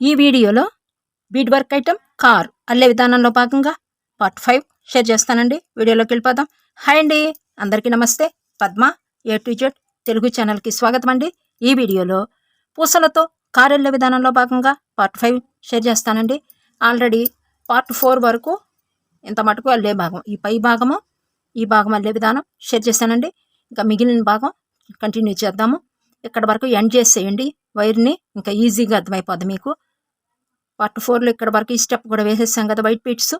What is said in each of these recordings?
ఈ వీడియోలో bead work item car అల్లే విధానంలో భాగంగా పార్ట్ 5 షేర్ చేస్తానండి. వీడియోలోకి వెళ్ళిపోదాం. హాయ్ అండి, అందరికీ నమస్తే. Padma A to Z Telugu ఛానల్కి స్వాగతం అండి. ఈ వీడియోలో పూసలతో కార్ అల్లే విధానంలో భాగంగా పార్ట్ 5 షేర్ చేస్తానండి. ఆల్రెడీ పార్ట్ 4 వరకు ఇంత మటుకు అల్లే భాగం, ఈ పై భాగము ఈ భాగం అల్లే విధానం షేర్ చేశానండి. ఇంకా మిగిలిన భాగం కంటిన్యూ చేద్దాము. ఇక్కడ వరకు ఎండ్ చేసేయండి వైర్ని, ఇంకా ఈజీగా అర్థమైపోద్ది మీకు. పార్ట్ 4లో ఇక్కడ వరకు ఈ స్టెప్ కూడా వేసేసాం కదా, వైట్ బీట్స్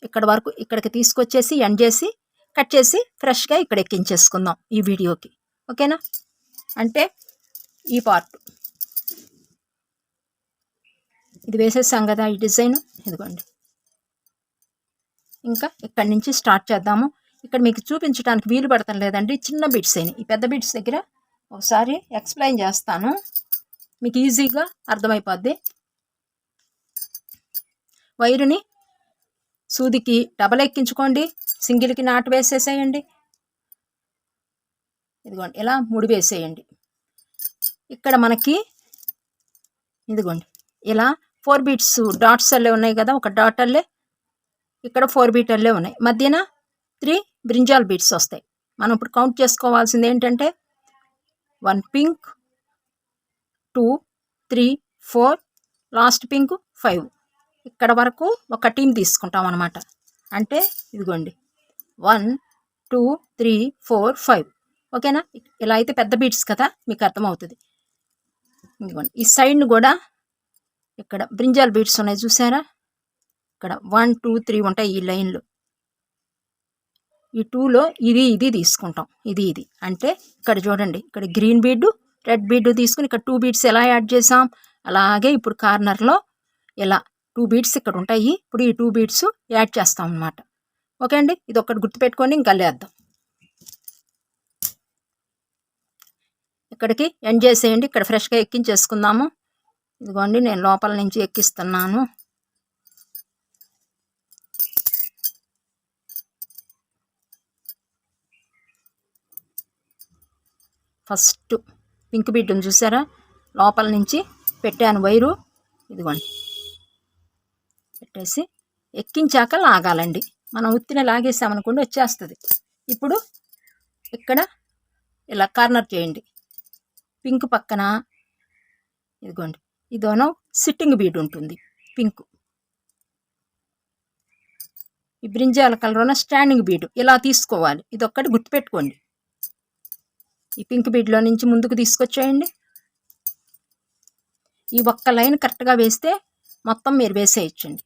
ఇక్కడ వరకు ఇక్కడికి తీసుకొచ్చేసి ఎండ్ చేసి కట్ చేసి ఫ్రెష్గా ఇక్కడ ఎక్కించేసుకుందాం ఈ వీడియోకి. ఓకేనా? అంటే ఈ పార్ట్ ఇది వేసేసాం కదా, ఈ డిజైన్ ఇదిగోండి. ఇంకా ఇక్కడి నుంచి స్టార్ట్ చేద్దాము. ఇక్కడ మీకు చూపించడానికి వీలు పడతాం లేదండి, చిన్న బీట్స్ అయినాయి. ఈ పెద్ద బీట్స్ దగ్గర ఒకసారి ఎక్స్ప్లెయిన్ చేస్తాను, మీకు ఈజీగా అర్థమైపోద్ది. వైరుని సూదికి డబల్ ఎక్కించుకోండి, సింగిల్కి నాటు వేసేసేయండి. ఇదిగోండి ఇలా ముడి వేసేయండి. ఇక్కడ మనకి ఇదిగోండి ఇలా 4 బీట్స్ డాట్స్ అల్లే ఉన్నాయి కదా, ఒక డాట్ అల్లే ఇక్కడ 4 బీట్ అల్లే ఉన్నాయి. మధ్యన 3 బ్రింజాల్ బీట్స్ వస్తాయి. మనం ఇప్పుడు కౌంట్ చేసుకోవాల్సింది ఏంటంటే 1 పింక్, 2, 3, 4, లాస్ట్ పింక్ 5. ఇక్కడ వరకు ఒక టీం తీసుకుంటాం అన్నమాట. అంటే ఇదిగోండి 1, 2, 3, 4, 5. ఓకేనా? ఇలా అయితే పెద్ద బీట్స్ కదా, మీకు అర్థమవుతుంది. ఇదిగోండి ఈ సైడ్ని కూడా ఇక్కడ బ్రింజాల్ బీట్స్ ఉన్నాయి చూసారా, ఇక్కడ 1, 2, 3 ఉంటాయి ఈ లైన్లు. ఈ 2లో ఇది తీసుకుంటాం, ఇది అంటే ఇక్కడ చూడండి, ఇక్కడ గ్రీన్ బీడ్ రెడ్ బీడ్ తీసుకుని ఇక్కడ 2 బీట్స్ ఎలా యాడ్ చేసాం, అలాగే ఇప్పుడు కార్నర్లో ఇలా 2 బీట్స్ ఇక్కడ ఉంటాయి. ఇప్పుడు ఈ 2 బీట్స్ యాడ్ చేస్తాం అన్నమాట. ఓకే అండి, ఇది ఒకటి గుర్తుపెట్టుకొని ఇంకా లేద్దాం. ఇక్కడికి ఎండ్ చేసేయండి, ఇక్కడ ఫ్రెష్గా ఎక్కించేసుకుందాము. ఇదిగోండి నేను లోపల నుంచి ఎక్కిస్తున్నాను. ఫస్ట్ పింక్ బీడ్ని చూసారా, లోపల నుంచి పెట్టాను వైరు. ఇదిగోండి పెట్టేసి ఎక్కించాక లాగాలండి. మనం ఉత్తిన లాగేసామనుకోండి వచ్చేస్తుంది. ఇప్పుడు ఇక్కడ ఇలా కార్నర్ చేయండి. పింక్ పక్కన ఇదిగోండి ఇదోనో సిట్టింగ్ బీడ్ ఉంటుంది పింక్. ఈ బ్రింజాల కలర్ స్టాండింగ్ బీడ్ ఇలా తీసుకోవాలి. ఇది ఒక్కటి గుర్తుపెట్టుకోండి. ఈ పింక్ బీడ్లో నుంచి ముందుకు తీసుకొచ్చేయండి. ఈ ఒక్క లైన్ కరెక్ట్గా వేస్తే మొత్తం మీరు వేసేయచ్చండి.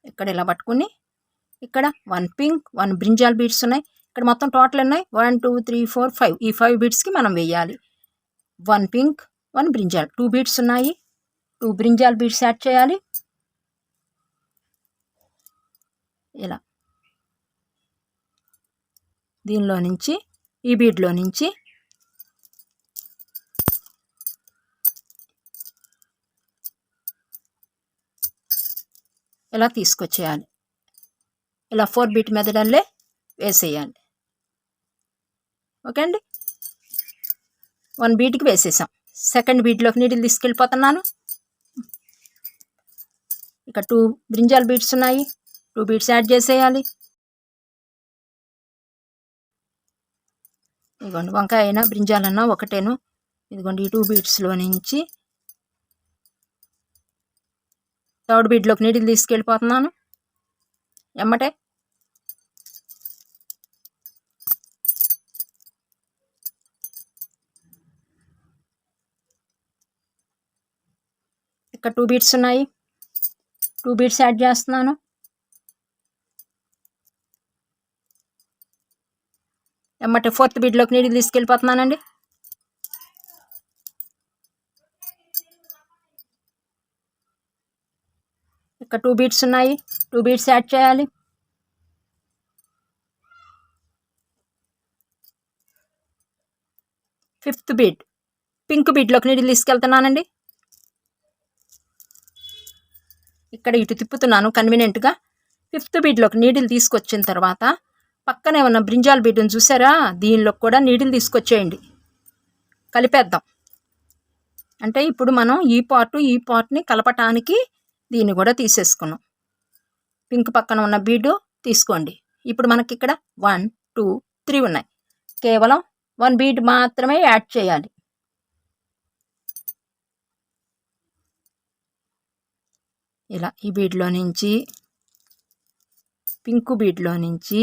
ఇక్కడ ఇలా పట్టుకుని ఇక్కడ 1 పింక్ 1 బ్రింజాల్ బీడ్స్ ఉన్నాయి. ఇక్కడ మొత్తం టోటల్ ఉన్నాయి 1, 2, 3, 4, 5. ఈ 5 బీడ్స్కి మనం వేయాలి. 1 పింక్ 1 బ్రింజాల్, 2 బీడ్స్ ఉన్నాయి. 2 బ్రింజాల్ బీడ్స్ యాడ్ చేయాలి. ఇలా దీనిలో నుంచి ఈ బీడ్లో నుంచి ఇలా తీసుకొచ్చేయాలి. ఇలా 4 బీట్ మెథడల్లే వేసేయాలి. ఓకే అండి, 1 బీట్కి వేసేసాం. సెకండ్ బీట్లోకి నీడిల్ తీసుకెళ్ళిపోతున్నాను. ఇక్కడ 2 బ్రింజాల్ బీట్స్ ఉన్నాయి, 2 బీట్స్ యాడ్ చేసేయాలి. ఇదిగోండి వంకాయ అయినా బ్రింజాలన్నా ఒకటేను. ఇదిగోండి ఈ 2 బీట్స్లో నుంచి థర్డ్ బీడ్లోకి నీడిల్ తీసుకెళ్ళిపోతున్నాను. ఎమ్మటే ఇక్కడ 2 బీట్స్ ఉన్నాయి, 2 బీట్స్ యాడ్ చేస్తున్నాను. ఎమ్మటే ఫోర్త్ బీడ్లోకి నీడిల్ తీసుకెళ్ళిపోతున్నానండి. ఇక్కడ 2 బీట్స్ ఉన్నాయి, 2 బీట్స్ యాడ్ చేయాలి. ఫిఫ్త్ బీడ్ పింక్ బీడ్లోకి నీడిల్ తీసుకెళ్తున్నానండి. ఇక్కడ ఇటు తిప్పుతున్నాను కన్వీనియంట్గా. 5th బీడ్లోకి నీడిల్ తీసుకొచ్చిన తర్వాత పక్కనే ఉన్న బ్రింజాల్ బీడ్ని చూసారా, దీనిలో కూడా నీడిల్ తీసుకొచ్చేయండి. కలిపేద్దాం. అంటే ఇప్పుడు మనం ఈ పార్ట్ని కలపటానికి దీన్ని కూడా తీసేసుకున్నాం. పింక్ పక్కన ఉన్న బీడు తీసుకోండి. ఇప్పుడు మనకి ఇక్కడ 1 2 3 ఉన్నాయి. కేవలం 1 బీడ్ మాత్రమే యాడ్ చేయాలి. ఇలా ఈ బీడ్లో నుంచి, పింక్ బీడ్లో నుంచి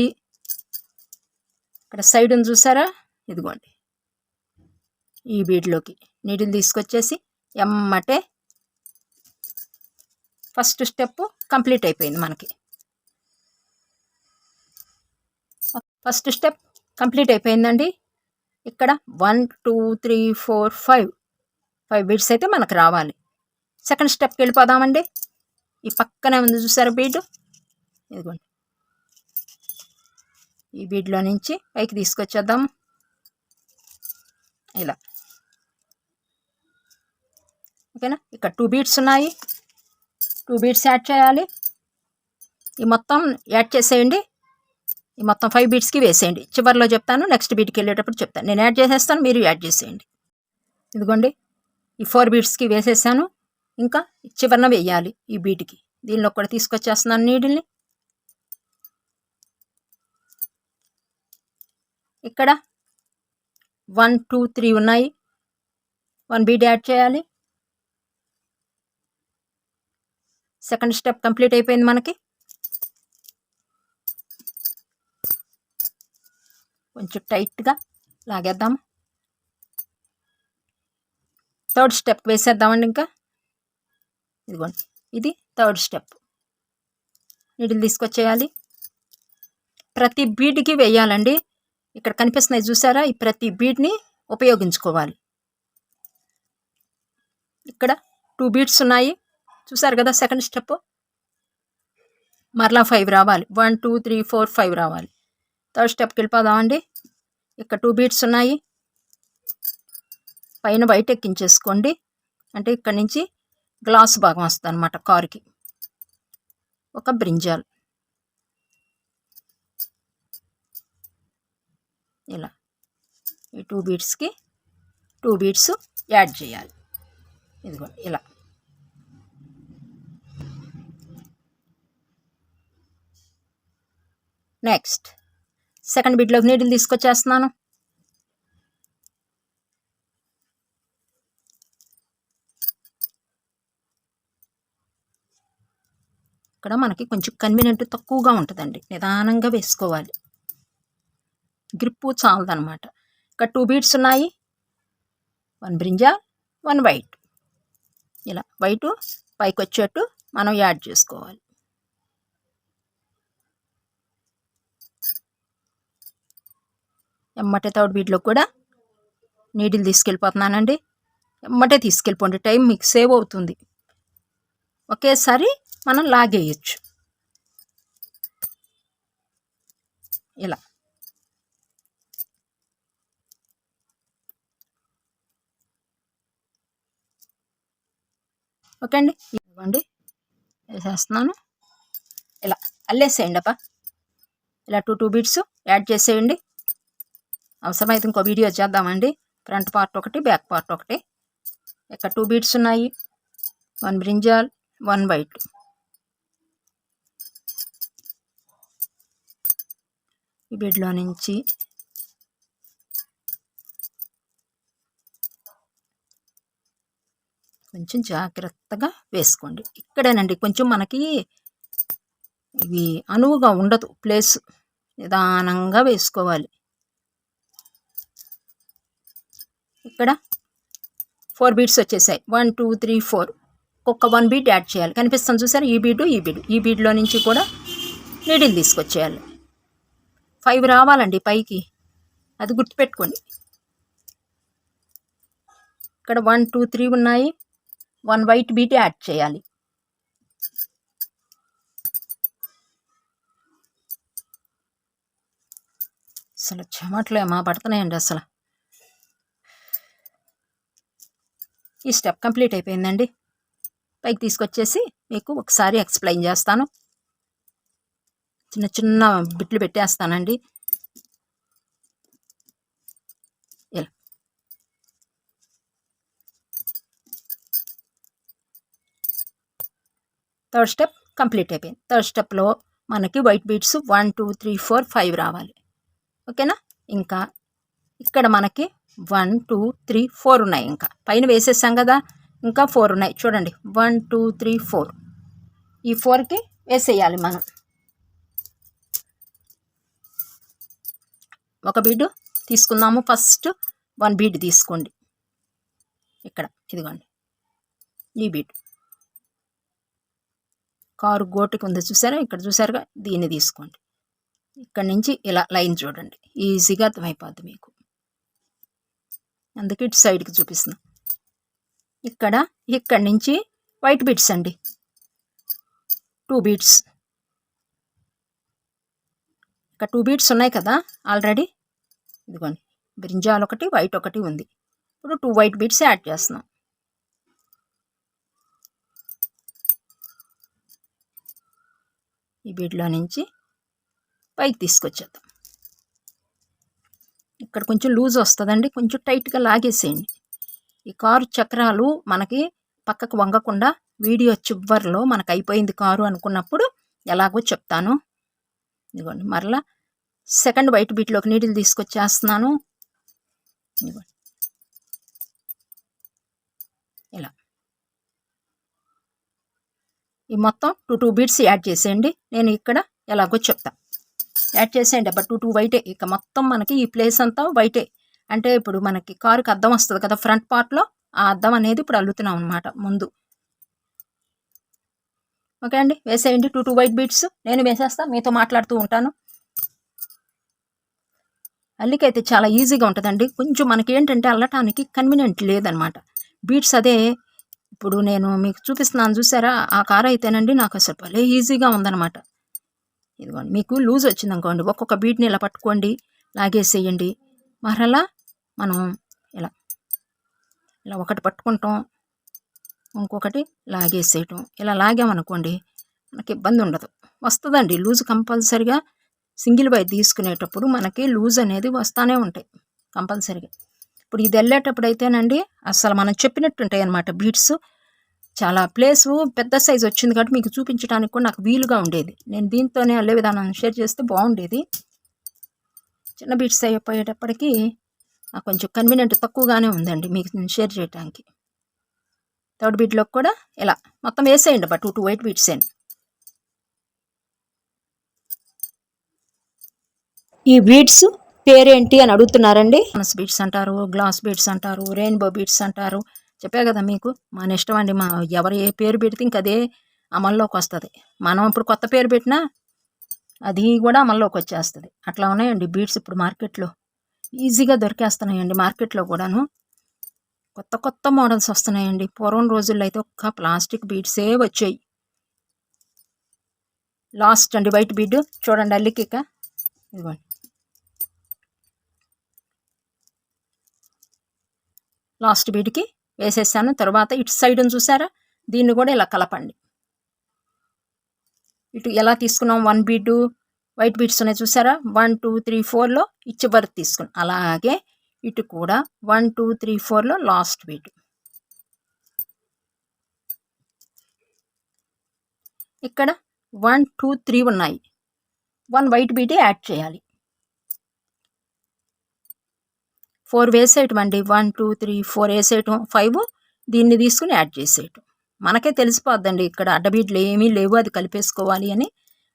ఇక్కడ సైడ్ ఉంది చూసారా, ఇదిగోండి ఈ బీడ్లోకి నీడిల్ తీసుకొచ్చేసి ఎమ్మటే ఫస్ట్ స్టెప్ కంప్లీట్ అయిపోయింది. మనకి ఫస్ట్ స్టెప్ కంప్లీట్ అయిపోయిందండి. ఇక్కడ 1 2 3 4 5 బీడ్స్ అయితే మనకు రావాలి. సెకండ్ స్టెప్కి వెళ్ళిపోదామండి. ఈ పక్కనే ఉంది చూసారా బీడ్, ఇదిగోండి ఈ బీడ్లో నుంచి పైకి తీసుకొచ్చేద్దాం. ఇలా ఓకేనా. ఇక్కడ 2 బీడ్స్ ఉన్నాయి, 2 బీడ్స్ యాడ్ చేయాలి. ఈ మొత్తం యాడ్ చేసేయండి. ఈ మొత్తం 5 బీడ్స్కి వేసేయండి. చివరిలో చెప్తాను, నెక్స్ట్ బీడ్కి వెళ్ళేటప్పుడు చెప్తాను. నేను యాడ్ చేసేస్తాను, మీరు యాడ్ చేసేయండి. ఇదిగోండి ఈ 4 బీడ్స్కి వేసేసాను. ఇంకా చివరన వేయాలి ఈ బీడ్కి. దీనిలో కూడా తీసుకొచ్చేస్తున్నాను నీడిల్ని. ఇక్కడ 1 2 3 ఉన్నాయి. 1 బీడ్ యాడ్ చేయాలి. సెకండ్ స్టెప్ కంప్లీట్ అయిపోయింది మనకి. కొంచెం టైట్గా లాగేద్దాము. Third step వేసేద్దామండి. ఇంకా ఇదిగోండి ఇది థర్డ్ స్టెప్. నీడిల్ తీసుకొచ్చేయాలి. ప్రతి బీడ్కి వేయాలండి. ఇక్కడ కనిపిస్తున్నాయి చూసారా, ఈ ప్రతి బీడ్ని ఉపయోగించుకోవాలి. ఇక్కడ 2 బీడ్స్ ఉన్నాయి చూసారు కదా. సెకండ్ స్టెప్ మరలా 5 రావాలి. 1 2 3 4 5 రావాలి. థర్డ్ స్టెప్కి వెళ్ళిపోదామండి. ఇక్కడ 2 బీడ్స్ ఉన్నాయి. పైన వైట్ ఎక్కించేసుకోండి. అంటే ఇక్కడ నుంచి గ్లాస్ భాగం వస్తుంది అన్నమాట కారుకి. ఒక బ్రింజాల్ ఇలా ఈ 2 బీడ్స్కి 2 బీడ్స్ యాడ్ చేయాలి. ఇదిగోండి ఇలా. నెక్స్ట్ సెకండ్ బీడ్లోకి నీడిల్ తీసుకొచ్చేస్తున్నాను. ఇక్కడ మనకి కొంచెం కన్వీనియంట్ తక్కువగా ఉంటుందండి, నిదానంగా వేసుకోవాలి. గ్రిప్పు చాలదనమాట. ఇక్కడ 2 బీడ్స్ ఉన్నాయి. 1 బ్రింజాల్ 1 వైట్. ఇలా వైటు పైకి వచ్చేట్టు మనం యాడ్ చేసుకోవాలి. ఎమ్మటే థర్డ్ బీడ్లో కూడా నీడిల్ తీసుకెళ్ళిపోతున్నానండి. ఎమ్మటే తీసుకెళ్ళిపోండి, టైం మీకు సేవ్ అవుతుంది. ఒకేసారి మనం లాగేయచ్చు. ఇలా ఓకే అండి. ఇవ్వండి వేసేస్తున్నాను. ఇలా అల్లేసేయండి అప్ప. ఇలా 2 బీడ్స్ యాడ్ చేసేయండి. అవసరమైతే ఇంకో వీడియో చేద్దామండి. ఫ్రంట్ పార్ట్ ఒకటి, బ్యాక్ పార్ట్ ఒకటి. ఇక్కడ 2 బీడ్స్ ఉన్నాయి. 1 బ్రింజాల్ 1 వైట్. ఈ బీడ్లో నుంచి కొంచెం జాగ్రత్తగా వేసుకోండి. ఇక్కడేనండి కొంచెం మనకి ఇవి అనువుగా ఉండదు ప్లేస్, నిదానంగా వేసుకోవాలి. ఇక్కడ 4 బీడ్స్ వచ్చేసాయి. 1 2 3 4. ఒక్క 1 బీడ్ యాడ్ చేయాలి. కనిపిస్తుంది చూసారు, ఈ బీడు ఈ బీడు. ఈ బీడ్లో నుంచి కూడా నీడిల్ తీసుకొచ్చేయాలి. 5 రావాలండి పైకి, అది గుర్తుపెట్టుకోండి. ఇక్కడ 1 2 3 ఉన్నాయి. 1 వైట్ బీట్ యాడ్ చేయాలి. అసలు చెమట్లు ఏమా పడుతున్నాయండి అసలు. ఈ స్టెప్ కంప్లీట్ అయిపోయిందండి. పైకి తీసుకొచ్చేసి మీకు ఒకసారి ఎక్స్ప్లెయిన్ చేస్తాను. చిన్న చిన్న బిట్లు పెట్టేస్తానండి. ఇలా థర్డ్ స్టెప్ కంప్లీట్ అయిపోయింది. థర్డ్ స్టెప్లో మనకి వైట్ బీడ్స్ 1 2 3 4 5 రావాలి. ఓకేనా. ఇంకా ఇక్కడ మనకి 1 2 3 4 ఉన్నాయి. ఇంకా పైన వేసేసాం కదా, ఇంకా 4 ఉన్నాయి చూడండి. 1 2 3 4 ఈ 4కి వేసేయాలి మనం. ఒక బీడ్ తీసుకుందాము. ఫస్ట్ 1 బీడ్ తీసుకోండి. ఇక్కడ ఇదిగోండి ఈ బీడ్ కారు గోటుకి ఉంది చూసారా, ఇక్కడ చూసారుగా, దీన్ని తీసుకోండి. ఇక్కడ నుంచి ఇలా లైన్ చూడండి, ఈజీగా అర్థమైపోద్ది మీకు. అందుకే ఇటు సైడ్కి చూపిస్తున్నాం. ఇక్కడ నుంచి వైట్ బీడ్స్ అండి, 2 బీడ్స్. ఇక్కడ 2 బీడ్స్ ఉన్నాయి కదా ఆల్రెడీ. ఇదిగోండి బ్రింజాల్ ఒకటి, వైట్ ఒకటి ఉంది. ఇప్పుడు 2 వైట్ బీడ్స్ యాడ్ చేస్తున్నాం. ఈ బీడ్లో నుంచి పైకి తీసుకొచ్చేద్దాం. ఇక్కడ కొంచెం లూజ్ వస్తుందండి, కొంచెం టైట్గా లాగేసేయండి. ఈ కారు చక్రాలు మనకి పక్కకు వంగకుండా వీడియో చివరిలో మనకు అయిపోయింది కారు అనుకున్నప్పుడు ఎలాగో చెప్తాను. ఇదిగోండి మరలా సెకండ్ వైట్ బీట్లోకి నీడిల్ తీసుకొచ్చేస్తున్నాను. ఇదిగోండి ఇలా ఈ మొత్తం 2 బీడ్స్ యాడ్ చేసేయండి. నేను ఇక్కడ ఎలాగో చెప్తా. యాడ్ చేసేయండి. అబ్బా 2 వైటే. ఇక మొత్తం మనకి ఈ ప్లేస్ అంతా వైటే. అంటే ఇప్పుడు మనకి కారుకి అద్దం వస్తుంది కదా ఫ్రంట్ పార్ట్లో, ఆ అద్దం అనేది ఇప్పుడు అల్లుతున్నాం అనమాట ముందు. ఓకే అండి, వేసేయండి 2 వైట్ బీడ్స్. నేను వేసేస్తా, మీతో మాట్లాడుతూ ఉంటాను. అల్లికైతే చాలా ఈజీగా ఉంటుందండి. కొంచెం మనకి ఏంటంటే అల్లటానికి కన్వీనియంట్ లేదనమాట. బీడ్స్ అదే ఇప్పుడు నేను మీకు చూపిస్తున్నాను చూసారా, ఆ కారు అయితేనండి నాకు అసలు భలే ఈజీగా ఉందన్నమాట. ఇదిగోండి మీకు లూజ్ వచ్చింది అనుకోండి, ఒక్కొక్క బీట్ని ఇలా పట్టుకోండి, లాగేసేయండి. మరలా మనం ఇలా ఇలా ఒకటి పట్టుకుంటాం, ఇంకొకటి లాగేసేయటం. ఇలా లాగామనుకోండి మనకి ఇబ్బంది ఉండదు, వస్తుందండి లూజ్. కంపల్సరిగా సింగిల్ వైట్ తీసుకునేటప్పుడు మనకి లూజ్ అనేది వస్తూనే ఉంటాయి కంపల్సరిగా. ఇప్పుడు ఇది వెళ్ళేటప్పుడు అయితేనండి అసలు మనం చెప్పినట్టు ఉంటాయి అన్నమాట బీడ్స్. చాలా ప్లేసు పెద్ద సైజు వచ్చింది కాబట్టి మీకు చూపించడానికి కూడా నాకు వీలుగా ఉండేది. నేను దీంతోనే అల్లే విధానాన్ని షేర్ చేస్తే బాగుండేది. చిన్న బీడ్స్ అయిపోయేటప్పటికి నాకు కొంచెం కన్వీనియంట్ తక్కువగానే ఉందండి మీకు నేను షేర్ చేయడానికి. థర్డ్ బీడ్లోకి కూడా ఇలా మొత్తం వేసేయండి. బట్ 2 వైట్ బీడ్స్ అండి. ఈ బీడ్స్ పేరేంటి అని అడుగుతున్నారండి. మనస్ బీడ్స్ అంటారు, గ్లాస్ బీడ్స్ అంటారు, రెయిన్బో బీడ్స్ అంటారు. చెప్పా కదా మీకు, మన ఇష్టం అండి. ఎవరు ఏ పేరు పెడితే ఇంక అదే అమల్లోకి వస్తుంది. మనం ఇప్పుడు కొత్త పేరు పెట్టినా అది కూడా అమల్లోకి వచ్చేస్తుంది. అట్లా ఉన్నాయండి బీడ్స్ ఇప్పుడు మార్కెట్లో, ఈజీగా దొరికేస్తున్నాయండి మార్కెట్లో కూడాను. కొత్త కొత్త మోడల్స్ వస్తున్నాయండి. పూర్వం రోజుల్లో అయితే ఒక్క ప్లాస్టిక్ బీడ్సే వచ్చాయి. లాస్ట్ అండి వైట్ బీడ్ చూడండి అల్లికిక. ఇదిగోండి లాస్ట్ బీడ్కి వేసేసాను. తర్వాత ఇటు సైడ్ చూసారా, దీన్ని కూడా ఇలా కలపండి. ఇటు ఎలా తీసుకున్నాం, 1 బీడ్ వైట్ బీడ్స్ ఉన్నాయి చూసారా, 1 2 3 4లో ఇచ్చి వరకు తీసుకున్నాం. అలాగే ఇటు కూడా 1 2 3 4లో లాస్ట్ బీడ్. ఇక్కడ 1 2 3 ఉన్నాయి, 1 వైట్ బీడ్ యాడ్ చేయాలి. 4 వేసేయటం అండి. 1 2 3 4 వేసేయటం, 5 దీన్ని తీసుకుని యాడ్ చేసేయటం. మనకే తెలిసిపోద్దండి ఇక్కడ అడ్డబీడ్లు ఏమీ లేవు, అది కలిపేసుకోవాలి అని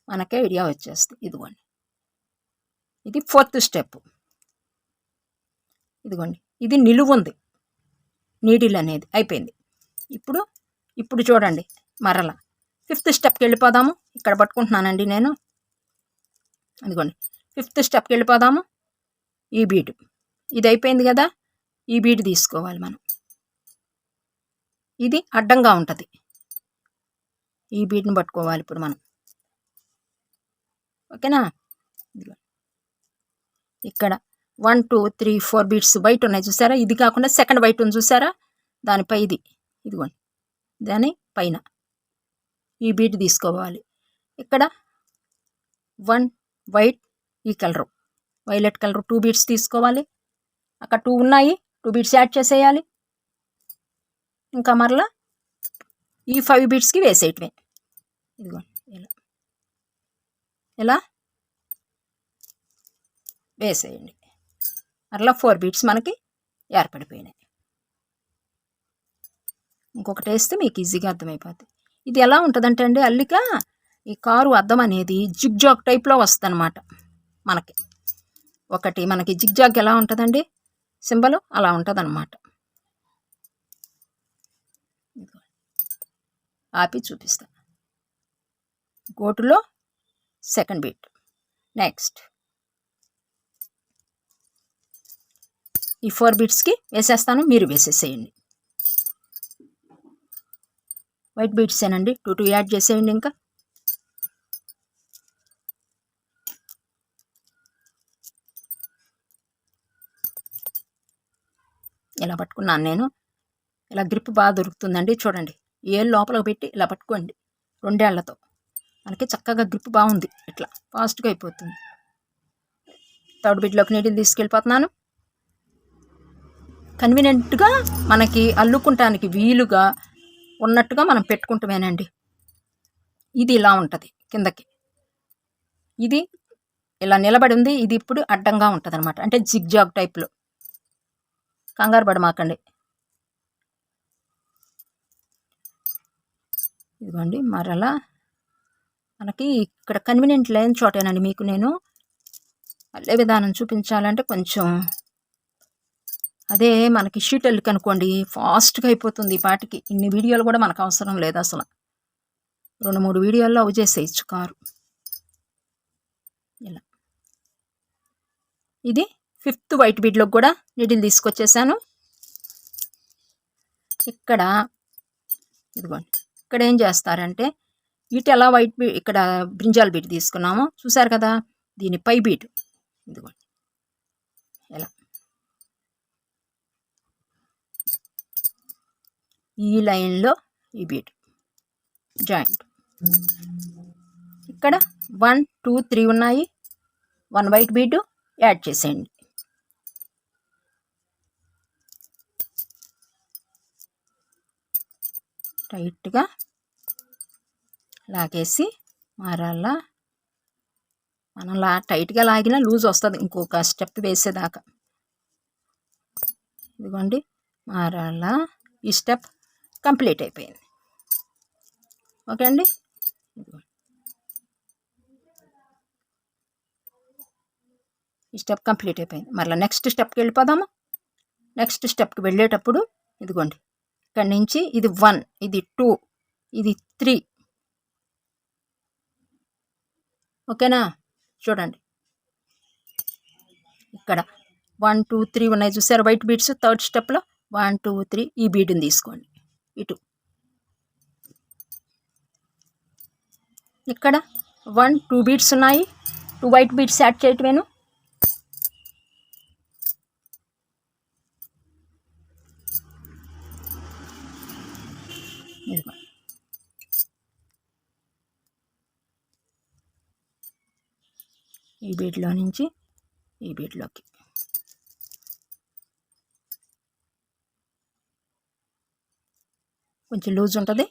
మనకే ఐడియా వచ్చేస్తుంది. ఇదిగోండి ఇది 4th స్టెప్. ఇదిగోండి ఇది నిలువు ఉంది నీడిల్ అనేది అయిపోయింది. ఇప్పుడు చూడండి మరలా 5th స్టెప్కి వెళ్ళిపోదాము. ఇక్కడ పట్టుకుంటున్నానండి నేను. ఇదిగోండి 5th స్టెప్కి వెళ్ళిపోదాము. ఈ బీడ్ ఇది అయిపోయింది కదా, ఈ బీడ్ తీసుకోవాలి మనం. ఇది అడ్డంగా ఉంటుంది, ఈ బీడ్ని పట్టుకోవాలి ఇప్పుడు మనం. ఓకేనా. ఇక్కడ 1 2 3 4 బీడ్స్ వైట్ ఉన్నాయి చూసారా, ఇది కాకుండా సెకండ్ వైట్ ఉంది చూసారా, దానిపై ఇదిగోండి దాని పైన ఈ బీడ్ తీసుకోవాలి. ఇక్కడ 1 వైట్, ఈ కలరు వైలెట్ కలర్ 2 బీడ్స్ తీసుకోవాలి. అక్కడ 2 ఉన్నాయి, 2 బీడ్స్ యాడ్ చేసేయాలి. ఇంకా మరలా ఈ 5 బీడ్స్కి వేసేయటమే. ఇదిగోండి ఇలా ఇలా వేసేయండి. అట్లా 4 బీట్స్ మనకి ఏర్పడిపోయినాయి. ఇంకొకటి వేస్తే మీకు ఈజీగా అర్థమైపోద్ది. ఇది ఎలా ఉంటుందంటే అండి అల్లిక ఈ కారు అద్దం అనేది జిగ్జాగ్ టైప్లో వస్తుంది అనమాట. మనకి ఒకటి మనకి జిగ్జాగ్ ఎలా ఉంటుందండి సింబల్ అలా ఉంటుంది అనమాట. ఆపి చూపిస్తా. గోటులో సెకండ్ బీట్. నెక్స్ట్ ఈ 4 బీట్స్కి వేసేస్తాను, మీరు వేసేసేయండి. వైట్ బీట్సేనండి, 2 యాడ్ చేసేయండి. ఇంకా ఇలా పట్టుకున్నాను నేను. ఇలా గ్రిప్ బాగా దొరుకుతుందండి. చూడండి, ఏళ్ళు లోపలికి పెట్టి ఇలా పట్టుకోండి 2 ఏళ్లతో. మనకి చక్కగా గ్రిప్ బాగుంది. ఇట్లా ఫాస్ట్గా అయిపోతుంది. థర్డ్ బీట్లోకి నీటిని తీసుకెళ్ళిపోతున్నాను. కన్వీనియంట్గా మనకి అల్లుకుంటానికి వీలుగా ఉన్నట్టుగా మనం పెట్టుకుంటామేనండి. ఇది ఇలా ఉంటుంది కిందకి, ఇది ఇలా నిలబడి ఉంది, ఇది ఇప్పుడు అడ్డంగా ఉంటుంది అనమాట. అంటే జిగ్జాగ్ టైప్లో. కంగారు పడమాకండి. ఇదిగోండి మరలా మనకి ఇక్కడ కన్వీనియంట్ లేని చోటేనండి మీకు నేను అల్లే విధానం చూపించాలంటే కొంచెం, అదే మనకి షీట్ అల్లిక అనుకోండి ఫాస్ట్గా అయిపోతుంది. ఈ పాటికి ఇన్ని వీడియోలు కూడా మనకు అవసరం లేదు అసలు. 2-3 వీడియోల్లో అవి చేసేయచ్చు కారు. ఇలా ఇది 5th వైట్ బీడ్లోకి కూడా నీటిని తీసుకొచ్చేసాను. ఇక్కడ ఇదిగోండి, ఇక్కడ ఏం చేస్తారంటే ఇటు ఎలా వైట్ బీట్, ఇక్కడ బ్రింజాల్ బీట్ తీసుకున్నాము చూసారు కదా, దీని పై బీట్ ఇదిగోండి ఎలా ఈ లైన్లో ఈ బీట్ జాయింట్. ఇక్కడ 1 2 3 ఉన్నాయి. 1 వైట్ బీట్ యాడ్ చేసేయండి. టైట్గా లాగేసి మరలా మనం టైట్గా లాగినా లూజ్ వస్తుంది ఇంకొక స్టెప్ వేసేదాకా. ఇదిగోండి మరలా ఈ స్టెప్ కంప్లీట్ అయిపోయింది. ఓకే అండి, ఈ స్టెప్ కంప్లీట్ అయిపోయింది. మరలా నెక్స్ట్ స్టెప్కి వెళ్ళిపోదాము. నెక్స్ట్ స్టెప్కి వెళ్ళేటప్పుడు ఇదిగోండి ఇక్కడి నుంచి ఇది 1, ఇది 2, ఇది 3. ఓకేనా, చూడండి ఇక్కడ 1 2 3 ఉన్నాయి చూసారు వైట్ బీడ్స్. థర్డ్ స్టెప్లో 1 2 3 ఈ బీడ్ని తీసుకోండి ఇటు. ఇక్కడ 1 2 బీడ్స్ ఉన్నాయి, 2 వైట్ బీడ్స్ యాడ్ చేయటమేను. ఈ బీడ్లో నుంచి ఈ బీడ్లోకి కొంచెం లూజ్ ఉంటుంది,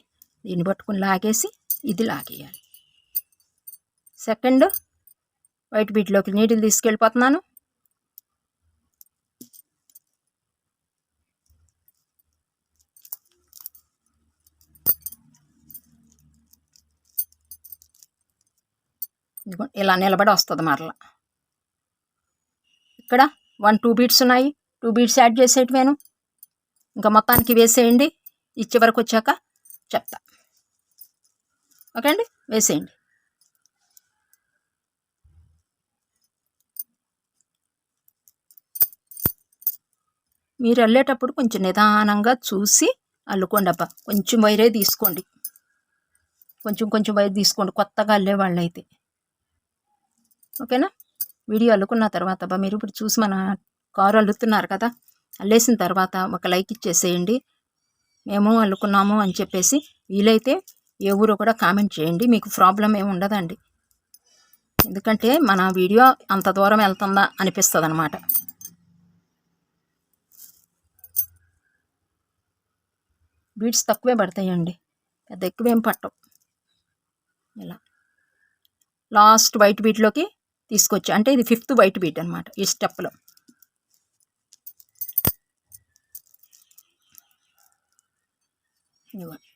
దీన్ని పట్టుకుని లాగేసి ఇది లాగేయాలి. సెకండ్ వైట్ బీడ్లోకి నీటిని తీసుకెళ్ళిపోతున్నాను. ఇలా నిలబడి వస్తుంది మరలా. ఇక్కడ 1 2 బీడ్స్ ఉన్నాయి, 2 బీడ్స్ యాడ్ చేసేటివేను. ఇంకా మొత్తానికి వేసేయండి, ఇచ్చే వరకు వచ్చాక చెప్తా. ఓకే అండి, వేసేయండి. మీరు వెళ్ళేటప్పుడు కొంచెం నిదానంగా చూసి అల్లుకోండి అబ్బా. కొంచెం వైరే తీసుకోండి, కొంచెం వైర్ తీసుకోండి కొత్తగా అల్లే వాళ్ళైతే. ఓకేనా, వీడియో అల్లుకున్న తర్వాత అబ్బా మీరు ఇప్పుడు చూసి మన కారు అల్లుతున్నారు కదా, అల్లేసిన తర్వాత ఒక లైక్ ఇచ్చేసేయండి. మేము అల్లుకున్నాము అని చెప్పేసి వీలైతే ఏ ఊరో కూడా కామెంట్ చేయండి. మీకు ప్రాబ్లం ఏమి ఉండదండి, ఎందుకంటే మన వీడియో అంత దూరం వెళ్తుందా అనిపిస్తుంది అన్నమాట. బీడ్స్ తక్కువే పడతాయండి, పెద్ద ఎక్కువేం పట్టవు. ఇలా లాస్ట్ వైట్ బీట్లోకి తీసుకొచ్చా, అంటే ఇది 5th వైట్ బీట్ అనమాట ఈ స్టెప్లో. ఇదిగోండి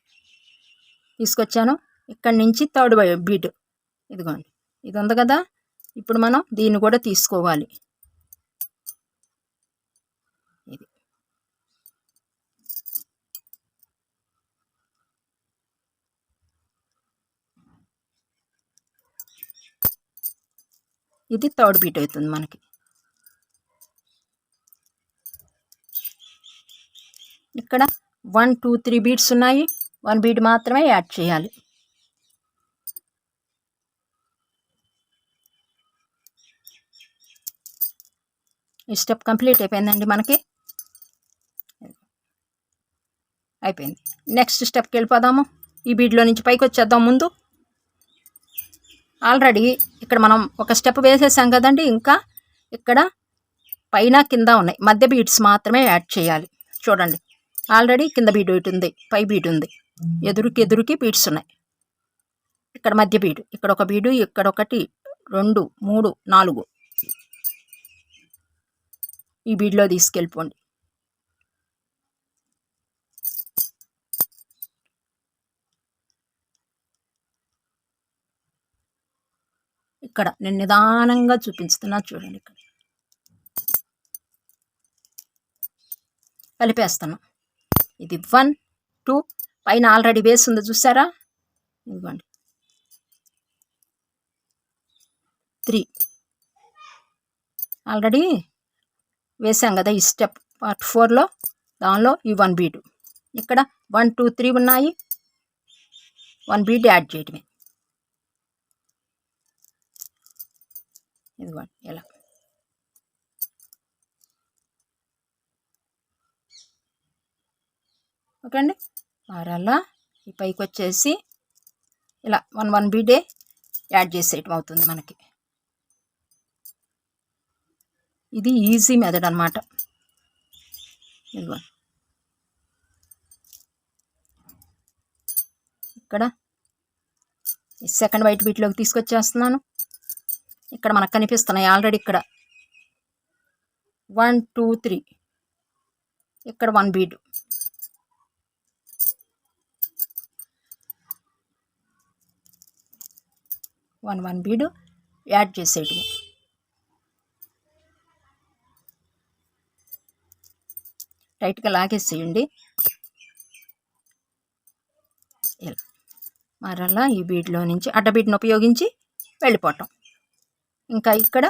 తీసుకొచ్చాను. ఇక్కడి నుంచి 3rd బీట్ ఇదిగోండి, ఇది ఉంది కదా. ఇప్పుడు మనం దీన్ని కూడా తీసుకోవాలి. ఇది ఇది 3rd బీట్ అవుతుంది మనకి. ఇక్కడ 1 2 3 బీట్స్ ఉన్నాయి, 1 బీట్ మాత్రమే యాడ్ చేయాలి. ఈ స్టెప్ కంప్లీట్ అయిపోయిందండి మనకి, అయిపోయింది. నెక్స్ట్ స్టెప్కి వెళ్ళిపోదాము. ఈ బీడ్లో నుంచి పైకి వచ్చేద్దాం. ముందు ఆల్రెడీ ఇక్కడ మనం ఒక స్టెప్ వేసేసాం కదండి, ఇంకా ఇక్కడ పైన కింద ఉన్నాయి, మధ్య బీడ్స్ మాత్రమే యాడ్ చేయాలి. చూడండి, ఆల్రెడీ కింద బీడ్ ఒకటి ఉంది, పై బీడ్ ఉంది, ఎదురుకి బీడ్స్ ఉన్నాయి. ఇక్కడ మధ్య బీడు, ఇక్కడ ఒక బీడు, ఇక్కడ 1 2 3 4 ఈ బీడ్లో తీసుకెళ్ళిపోండి. ఇక్కడ నేను నిదానంగా చూపిస్తున్నా చూడండి. ఇక్కడ కలిపేస్తాను. ఇది 1 2 పైన ఆల్రెడీ వేసి ఉంది చూసారా, ఇదిగోండి 3 ఆల్రెడీ వేసాం కదా ఈ స్టెప్ పార్ట్ 4లో, దానిలో ఈ 1 బీడు. ఇక్కడ 1 2 3 ఉన్నాయి, 1 బీడ్ యాడ్ చేయటమే. ఇదిగోండి ఇలా. ఓకే అండి, మరలా ఈ పైకి వచ్చేసి ఇలా 1 బీడే యాడ్ చేసేయటం అవుతుంది మనకి. ఇది ఈజీ మెథడ్ అనమాట. ఇదిగో ఇక్కడ ఈ 2nd వైట్ బీట్లోకి తీసుకొచ్చేస్తున్నాను. ఇక్కడ మనకు కనిపిస్తున్నాయి ఆల్రెడీ. ఇక్కడ 1 2 3, ఇక్కడ 1 బీడు, వన్ బీడు యాడ్ చేసేయటం. టైట్గా లాగేసేయండి ఇలా. మరలా ఈ బీడ్లో నుంచి అడ్డబీడ్ని ఉపయోగించి వెళ్ళిపోవటం. ఇంకా ఇక్కడ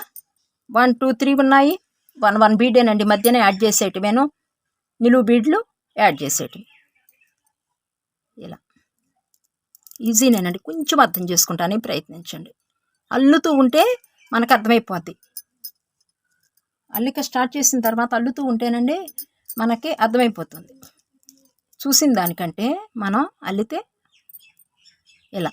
1 2 3 ఉన్నాయి, 1 బీడేనండి, మధ్యనే యాడ్ చేసేయటమేను, నిలువు బీడ్లు యాడ్ చేసేటివి. ఇలా ఈజీనేనండి, కొంచెం అర్థం చేసుకుంటానే ప్రయత్నించండి. అల్లుతూ ఉంటే మనకు అర్థమైపోద్ది. అల్లిక స్టార్ట్ చేసిన తర్వాత అల్లుతూ ఉంటేనండి మనకి అర్థమైపోతుంది. చూసిన దానికంటే మనం అల్లితే ఇలా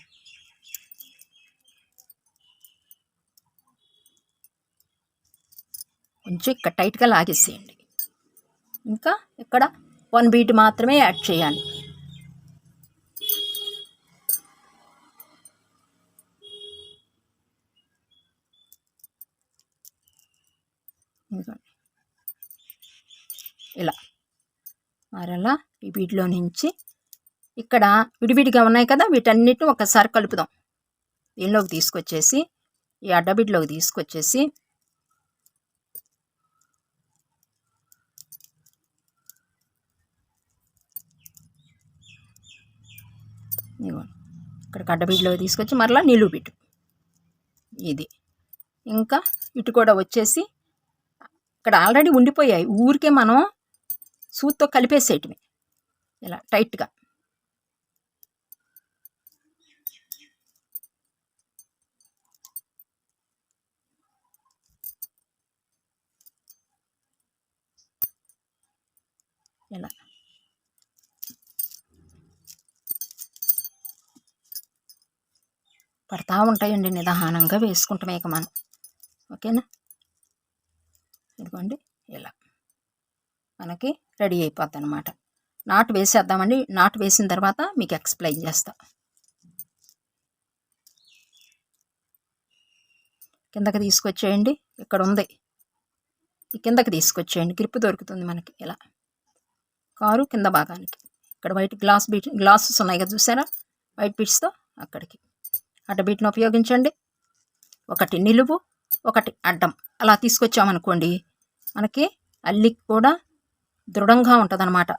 కొంచెం ఇక్కడ టైట్గా లాగేసేయండి. ఇంకా ఇక్కడ 1 బీట్ మాత్రమే యాడ్ చేయాలి. ఇలా మరలా ఈ బీడ్లో నుంచి ఇక్కడ విడివిడిగా ఉన్నాయి కదా, వీటన్నిటిని ఒకసారి కలుపుదాం. దీనిలోకి తీసుకొచ్చేసి ఈ అడ్డబీడ్లోకి తీసుకొచ్చేసి ఇక్కడ అడ్డబీడ్లోకి తీసుకొచ్చి మరలా నిలువు బీటు ఇది. ఇంకా ఇటు కూడా వచ్చేసి ఇక్కడ ఆల్రెడీ ఉండిపోయాయి, ఊరికే మనం సూత్తో కలిపేసేయటమే ఇలా టైట్గా. ఇలా పడతా ఉంటాయండి, నిదానంగా వేసుకుంటామే ఇక మనం. ఓకేనా, ఇదిగోండి ఇలా మనకి రెడీ అయిపోద్ది అనమాట. నాటు వేసేద్దామండి. నాటు వేసిన తర్వాత మీకు ఎక్స్ప్లెయిన్ చేస్తా. కిందకి తీసుకొచ్చేయండి. ఇక్కడ ఉంది, ఈ కిందకి తీసుకొచ్చేయండి. గ్రిప్ దొరుకుతుంది మనకి. ఇలా కారు కింద భాగానికి ఇక్కడ వైట్ గ్లాసెస్ ఉన్నాయి కదా, చూసారా? వైట్ బీట్స్తో అక్కడికి అడ్డ బీట్ని ఉపయోగించండి. ఒకటి నిలువు, ఒకటి అడ్డం. అలా తీసుకొచ్చామనుకోండి మనకి అల్లికి కూడా దృఢంగా ఉంటుంది అన్నమాట.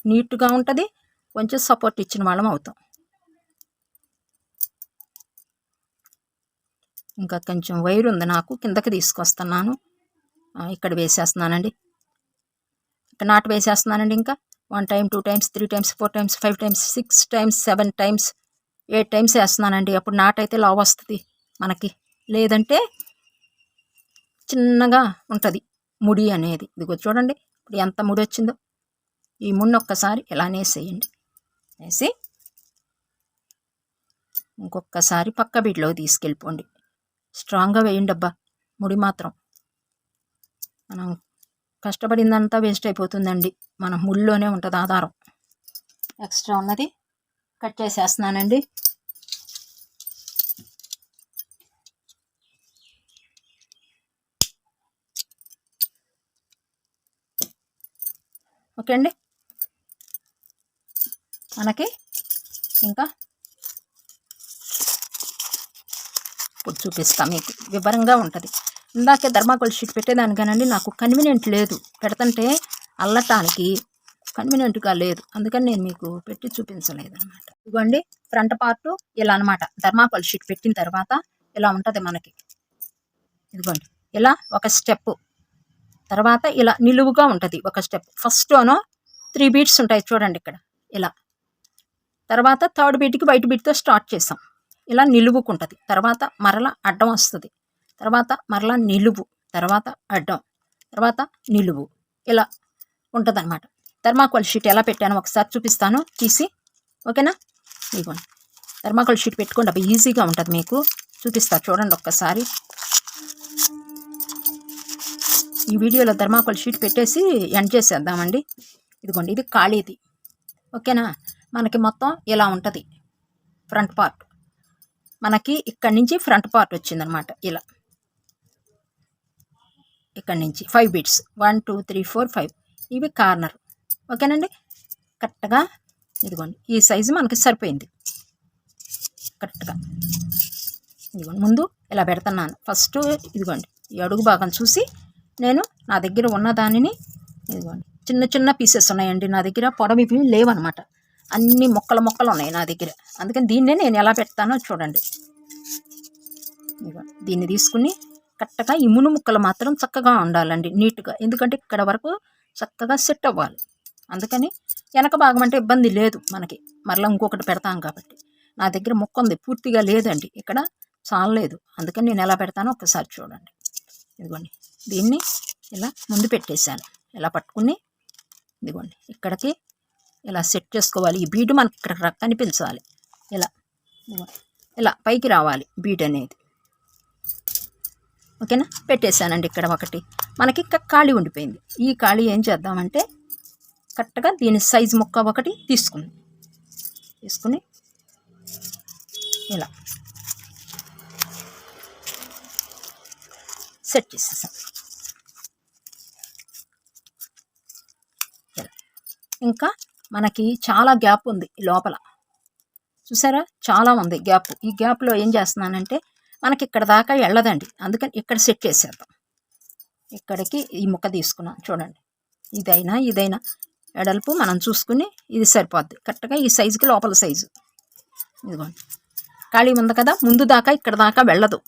నీట్గా ఉంటుంది. కొంచెం సపోర్ట్ ఇచ్చిన వాళ్ళం అవుతాం. ఇంకా కొంచెం వైర్ ఉంది నాకు, కిందకి తీసుకొస్తున్నాను. ఇక్కడ వేసేస్తున్నానండి. ఇక్కడ నాటు వేసేస్తున్నానండి. ఇంకా 1 time, 2 times, 3 times, 4 times, 5 times, 6 times, 7 times, 8 times వేస్తున్నానండి. అప్పుడు నాటు అయితే లావు వస్తుంది మనకి. లేదంటే చిన్నగా ఉంటుంది ముడి అనేది. ఇదిగో చూడండి ఇప్పుడు ఎంత ముడి వచ్చిందో. ఈ ముడిని ఒక్కసారి ఇలానే వేసేయండి. వేసి ఇంకొకసారి పక్క బీడ్లో తీసుకెళ్ళిపోండి. స్ట్రాంగ్గా వేయండి అబ్బా. ముడి మాత్రం మనం కష్టపడిందంతా వేస్ట్ అయిపోతుందండి. మన ముడిలోనే ఉంటుంది ఆధారం. ఎక్స్ట్రా ఉన్నది కట్ చేసేస్తున్నానండి. ఓకే అండి. మనకి ఇంకా ఇప్పుడు చూపిస్తాం మీకు, వివరంగా ఉంటుంది. ఇందాకే ధర్మాకోల్ షీట్ పెట్టేదానికానండి నాకు కన్వీనియంట్ లేదు, పెడతంటే అల్లటానికి కన్వీనియంట్గా లేదు. అందుకని నేను మీకు పెట్టి చూపించలేదు అనమాట. ఇదిగోండి ఫ్రంట్ పార్ట్ ఇలా అనమాట. ధర్మాకోల్ షీట్ పెట్టిన తర్వాత ఇలా ఉంటుంది మనకి. ఇదిగోండి ఇలా ఒక స్టెప్, తర్వాత ఇలా నిలువుగా ఉంటుంది ఒక స్టెప్. ఫస్ట్ 3 బీట్స్ ఉంటాయి చూడండి ఇక్కడ ఇలా. తర్వాత 3rd బీట్కి వైట్ బీట్తో స్టార్ట్ చేసాం. ఇలా నిలువుకుంటుంది. తర్వాత మరలా అడ్డం వస్తుంది. తర్వాత మరలా నిలువు, తర్వాత అడ్డం, తర్వాత నిలువు, ఇలా ఉంటుంది అనమాట. థర్మాకోల్ షీట్ ఎలా పెట్టానో ఒకసారి చూపిస్తాను తీసి. ఓకేనా? ఇదిగోండి థర్మాకోల్ షీట్ పెట్టుకోండి, అవి ఈజీగా ఉంటుంది మీకు. చూపిస్తా చూడండి ఒక్కసారి. ఈ వీడియోలో థర్మాకోల్ షీట్ పెట్టేసి ఎండ్ చేసేద్దామండి. ఇదిగోండి ఇది ఖాళీది. ఓకేనా? మనకి మొత్తం ఇలా ఉంటుంది ఫ్రంట్ పార్ట్. మనకి ఇక్కడి నుంచి ఫ్రంట్ పార్ట్ వచ్చిందనమాట. ఇలా ఇక్కడి నుంచి 5 బీట్స్, 1 2 3 4 5 ఇవి కార్నర్. ఓకేనండి? కరెక్ట్గా ఇదిగోండి ఈ సైజు మనకి సరిపోయింది కరెక్ట్గా. ఇదిగోండి ముందు ఇలా పెడుతున్నాను. ఫస్ట్ ఇదిగోండి ఈ అడుగు భాగం చూసి నేను నా దగ్గర ఉన్న దానిని, ఇదిగోండి చిన్న చిన్న పీసెస్ ఉన్నాయండి నా దగ్గర, పొడవివి లేవన్నమాట. అన్ని మొక్కలు ఉన్నాయి నా దగ్గర. అందుకని దీన్నే నేను ఎలా పెడతానో చూడండి. దీన్ని తీసుకుని కరెక్ట్గా ఈ మును ముక్కలు మాత్రం చక్కగా ఉండాలండి, నీట్గా. ఎందుకంటే ఇక్కడ వరకు చక్కగా సెట్ అవ్వాలి. అందుకని వెనక భాగం అంటే ఇబ్బంది లేదు మనకి, మరలా ఇంకొకటి పెడతాం కాబట్టి. నా దగ్గర ముక్క ఉంది, పూర్తిగా లేదండి ఇక్కడ, చాలలేదు. అందుకని నేను ఎలా పెడతానో ఒక్కసారి చూడండి. ఇదిగోండి దీన్ని ఇలా ముందు పెట్టేశాను. ఇలా పట్టుకుని ఇదిగోండి ఇక్కడికి ఇలా సెట్ చేసుకోవాలి. ఈ బీడు మనకి ఇక్కడ కనిపించాలి. ఇలా ఇలా పైకి రావాలి బీడ్ అనేది. ఓకేనా? పెట్టేశానండి. ఇక్కడ ఒకటి మనకి ఇంకా ఖాళీ ఉండిపోయింది. ఈ ఖాళీ ఏం చేద్దామంటే కరెక్ట్గా దీని సైజు ముక్క ఒకటి తీసుకుని ఇలా సెట్ చేసేసాం. ఇంకా మనకి చాలా గ్యాప్ ఉంది లోపల, చూసారా? చాలా ఉంది గ్యాప్. ఈ గ్యాప్లో ఏం చేస్తున్నానంటే మనకి ఇక్కడ దాకా వెళ్ళదండి. అందుకని ఇక్కడ సెట్ చేసేద్దాం. ఇక్కడికి ఈ ముక్క తీసుకున్నాం చూడండి. ఇదైనా ఎడల్పు మనం చూసుకుని ఇది సరిపోద్ది కరెక్ట్గా. ఈ సైజుకి లోపల సైజు ఇదిగోండి ఖాళీ ఉంది కదా, ముందు దాకా ఇక్కడ దాకా వెళ్ళదు.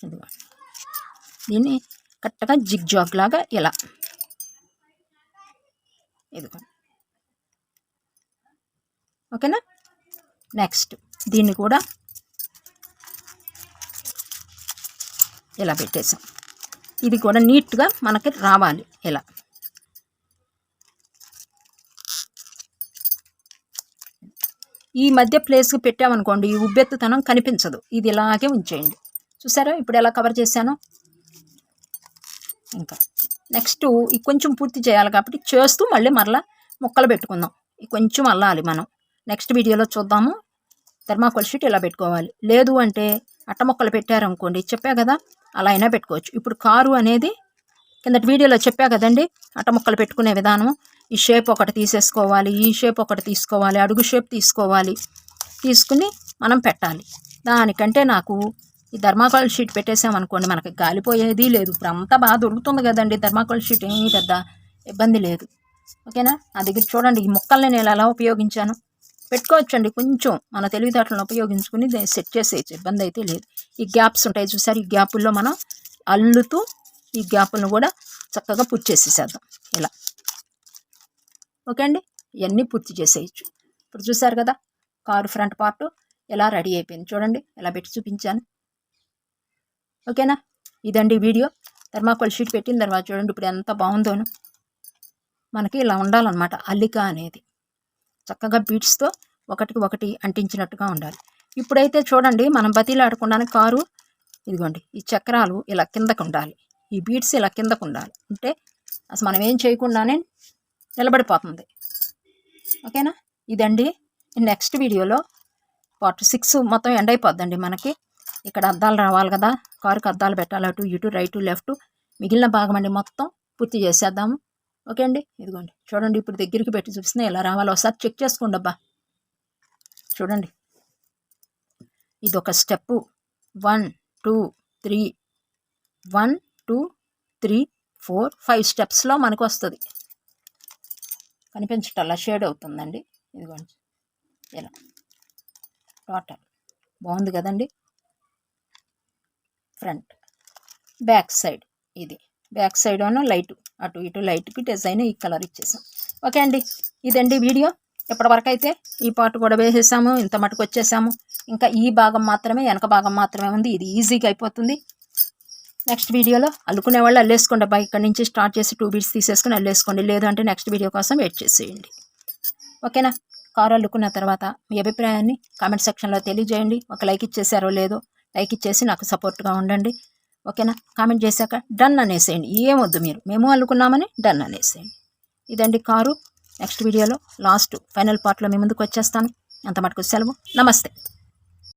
ఇదిగోండి దీన్ని కరెక్ట్గా జిగ్జాగ్ లాగా ఇలా ఇదిగోండి. ఓకేనా? నెక్స్ట్ దీన్ని కూడా ఇలా పెట్టేసాం. ఇది కూడా నీట్గా మనకి రావాలి. ఇలా ఈ మధ్య ప్లేస్కి పెట్టామనుకోండి ఈ ఉబ్బెత్తుతనం కనిపించదు. ఇది ఇలాగే ఉంచేయండి. చూసారా ఇప్పుడు ఎలా కవర్ చేశానో. ఇంకా నెక్స్ట్ ఈ కొంచెం పూర్తి చేయాలి కాబట్టి చేస్తూ మళ్ళీ మరలా ముక్కలు పెట్టుకుందాం. ఈ కొంచెం అల్లాలి మనం. నెక్స్ట్ వీడియోలో చూద్దాము. థర్మాకోల్ షీట్ ఇలా పెట్టుకోవాలి. లేదు అంటే అట్టముక్కలు పెట్టారనుకోండి, చెప్పా కదా, అలా అయినా పెట్టుకోవచ్చు. ఇప్పుడు కారు అనేది కిందటి వీడియోలో చెప్పా కదండి, అట్టముక్కలు పెట్టుకునే విధానం. ఈ షేప్ ఒకటి తీసేసుకోవాలి, ఈ షేప్ ఒకటి తీసుకోవాలి, అడుగు షేప్ తీసుకోవాలి, తీసుకుని మనం పెట్టాలి. దానికంటే నాకు ఈ థర్మాకోల్ షీట్ పెట్టేసామనుకోండి, మనకి గాలిపోయేది లేదు. ఇప్పుడు అంతా బాగా దొరుకుతుంది కదండి, థర్మాకోల్ షీట్ ఏమీ పెద్ద ఇబ్బంది లేదు. ఓకేనా? నా దగ్గర చూడండి, ఈ ముక్కల్ని నేను ఎలా ఉపయోగించాను. పెట్టుకోవచ్చండి, కొంచెం మన తెలివితేటలను ఉపయోగించుకుని సెట్ చేసేయచ్చు, ఇబ్బంది అయితే లేదు. ఈ గ్యాప్స్ ఉంటాయి చూసారు, ఈ గ్యాపుల్లో మనం అల్లుతూ ఈ గ్యాపులను కూడా చక్కగా పూర్తి చేసేసేద్దాం ఇలా. ఓకే అండి, ఇవన్నీ పూర్తి చేసేయచ్చు. ఇప్పుడు చూసారు కదా, కారు ఫ్రంట్ పార్ట్ ఎలా రెడీ అయిపోయింది చూడండి, ఎలా పెట్టి చూపించాను. ఓకేనా? ఇదండి వీడియో. థర్మాకోల్ షీట్ పెట్టిన తర్వాత చూడండి ఇప్పుడు ఎంత బాగుందోను. మనకి ఇలా ఉండాలన్నమాట అల్లిక అనేది, చక్కగా బీట్స్తో ఒకటికి ఒకటి అంటించినట్టుగా ఉండాలి. ఇప్పుడైతే చూడండి, మనం బతిలాడకుండానే కారు ఇదిగోండి, ఈ చక్రాలు ఇలా కిందకు ఉండాలి, ఈ బీట్స్ ఇలా కిందకు ఉండాలి. అంటే అసలు మనం ఏం చేయకుండానే నిలబడిపోతుంది. ఓకేనా? ఇదండి. నెక్స్ట్ వీడియోలో పార్ట్ 6 మొత్తం ఎండ్ అయిపోద్దండి మనకి. ఇక్కడ అద్దాలు రావాలి కదా, కారుకి అద్దాలు పెట్టాలి, అటు ఇటు రైటు లెఫ్ట్. మిగిలిన భాగం అండి మొత్తం పూర్తి చేసేద్దాము. ఓకే అండి, ఇదిగోండి చూడండి, ఇప్పుడు దగ్గరికి పెట్టి చూపిస్తున్నా ఎలా రావాలో ఒకసారి చెక్ చేసుకోండి అబ్బా. చూడండి, ఇది ఒక స్టెప్పు. 1 2 3 1 2 3 4 5 స్టెప్స్లో మనకు వస్తుంది. కనిపించటల్లా షేడ్ అవుతుందండి. ఇదిగోండి ఇలా టోటల్ బాగుంది కదండి. ఫ్రంట్ బ్యాక్ సైడ్, ఇది బ్యాక్ సైడ్ అను లైట్ అటు ఇటు లైట్కి డిజైన్ ఈ కలర్ ఇచ్చేసాం. ఓకే అండి, ఇదండి వీడియో. ఇప్పటివరకు అయితే ఈ పార్ట్ కూడా వేసేసాము, ఇంత మటుకు వచ్చేసాము. ఇంకా ఈ భాగం మాత్రమే, వెనక భాగం మాత్రమే ఉంది. ఇది ఈజీగా అయిపోతుంది. నెక్స్ట్ వీడియోలో అల్లుకునే వాళ్ళు అల్లేసుకోండి అబ్బా. ఇక్కడ నుంచి స్టార్ట్ చేసి 2 బీట్స్ తీసేసుకుని అల్లేసుకోండి, లేదు అంటే నెక్స్ట్ వీడియో కోసం వెయిట్ చేసేయండి. ఓకేనా? కారు అల్లుకున్న తర్వాత మీ అభిప్రాయాన్ని కామెంట్ సెక్షన్లో తెలియజేయండి. ఒక లైక్ ఇచ్చేసారో లేదో, లైక్ ఇచ్చేసి నాకు సపోర్ట్గా ఉండండి. ఓకేనా? కామెంట్ చేశాక డన్ అనేసేయండి, ఏమొద్దు మీరు, మేము అల్లుకున్నామని డన్ అనేసేయండి. ఇదండి కారు. నెక్స్ట్ వీడియోలో లాస్ట్ ఫైనల్ పార్ట్లో మీ ముందుకు వచ్చేస్తాను. అంత మటుకు సెలవు. నమస్తే.